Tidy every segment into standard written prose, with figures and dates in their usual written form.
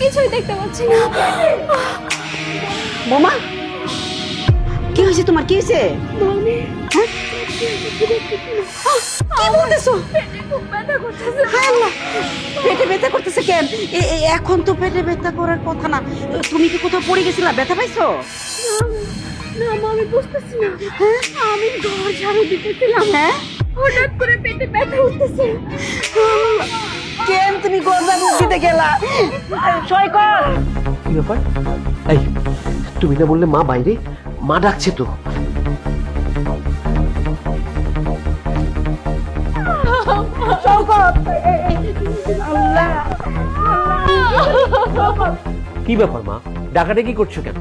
কিছুই দেখতে পাচ্ছি না। বোমা কি হয়েছে তোমার, কি হয়েছে? মানে হ্যাঁ? কি বলতেছো? পেটে খুব ব্যথা করতেছে। হায় আল্লাহ, পেটে ব্যথা করতেছে কেন? এখন তো পেটে ব্যথা করার কথা না। তুমি কি কোথাও পড়ে গেছিলা, ব্যথা পাইছো? না মা, আমি বুঝতেছি না। আমি ঘর ঝাড়ু দিতেছিলাম, হ্যাঁ, হঠাৎ করে পেটে ব্যথা উঠতেছে। কেন তুমি গজা মুখ দিতে গেলা? সৈকত, কি ব্যাপার? এই তুমি না বললে মা বাইরে, মা ডাকছে তো। সৈকত, আল্লাহ, কি ব্যাপার মা, ডাকাটা কি করছো কেন?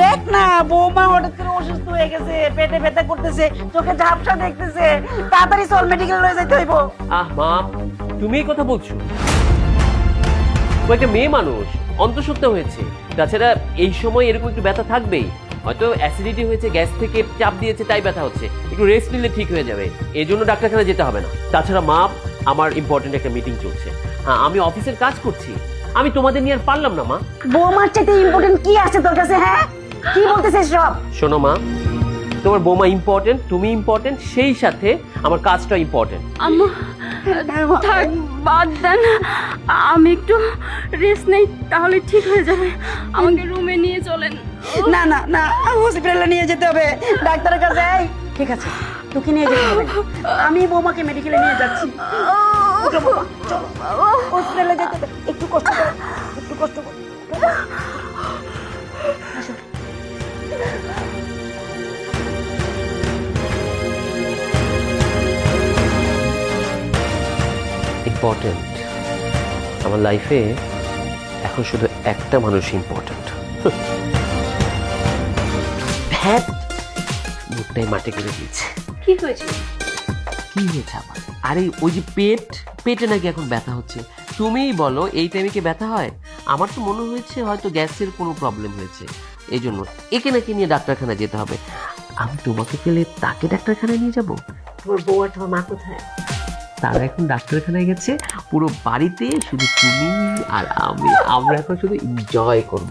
দেখ না বৌমা হঠাৎ করে অসুস্থ হয়ে গেছে, পেটে ব্যথা করতেছে, চোখে ঝাপসা দেখতেছে, তাড়াতাড়ি চল, মেডিকেল লয়ে যাইতে হইব। আহ মা, তুমি এই কথা বলছো? ও একটা মেয়ে মানুষ, অন্তঃসত্ত্বা হয়েছে। তাছাড়া এই সময় এরকম একটু ব্যথা থাকবেই। হয়তো অ্যাসিডিটি হয়েছে, গ্যাস থেকে চাপ দিয়েছে, তাই ব্যথা হচ্ছে। একটু রেস্ট নিলে ঠিক হয়ে যাবে, এই জন্য ডাক্তারখানা যেতে হবে না। তাছাড়া মা, আমার ইম্পর্টেন্ট একটা মিটিং চলছে। হ্যাঁ, আমি অফিসের কাজ করছি, আমি তোমাদের নিয়ে আর পারলাম না মা। বৌমার চাইতে ইম্পর্টেন্ট কি আছে তোর কাছে? হ্যাঁ, কি বলতেছিস সব? শোনো মা, তোমার বৌমা ইম্পর্টেন্ট, তুমি ইম্পর্টেন্ট, সেই সাথে আমার কাজটা ইম্পর্টেন্ট। আম্মু থাক, বাদ দেন, আমি একটু রেস্ট নেই, তাহলে ঠিক হয়ে যাবে। আমাকে রুমে নিয়ে চলেন। না না না, হসপিটালে নিয়ে যেতে হবে, ডাক্তারের কাছে। এই, ঠিক আছে, তোকে নিয়ে যেতে হবে, আমি বৌমাকে মেডিকেলে নিয়ে যাচ্ছি। উঠো বৌমা, চলো, হসপিটালে যেতে হবে। একটু কষ্ট করো, একটু কষ্ট করো। আসো। ইম্পর্টেন্ট, আমার লাইফে এখন শুধু একটা মানুষ ইম্পর্টেন্ট। ধ্যাত, মুখটাই মাটি করে দিয়েছে। কি হয়েছে? কি হয়েছে আবার? আরে ওই যে পেটে নাকি এখন ব্যথা হচ্ছে। তুমিই বলো, এই টাইমে কি ব্যথা হয়? আমার তো মনে হয়েছে হয়তো গ্যাসের কোনো প্রবলেম হয়েছে, এই জন্য একে নাকি নিয়ে ডাক্তারখানা যেতে হবে। আমি তোমাকে পেলে তাকে ডাক্তারখানায় নিয়ে যাব? তোমার বউ আর তোমার মা কোথায়? তারা এখন ডাক্তারখানায় গেছে। পুরো বাড়িতে শুধু তুমি আর আমি, আমরা এখন শুধু এনজয় করব।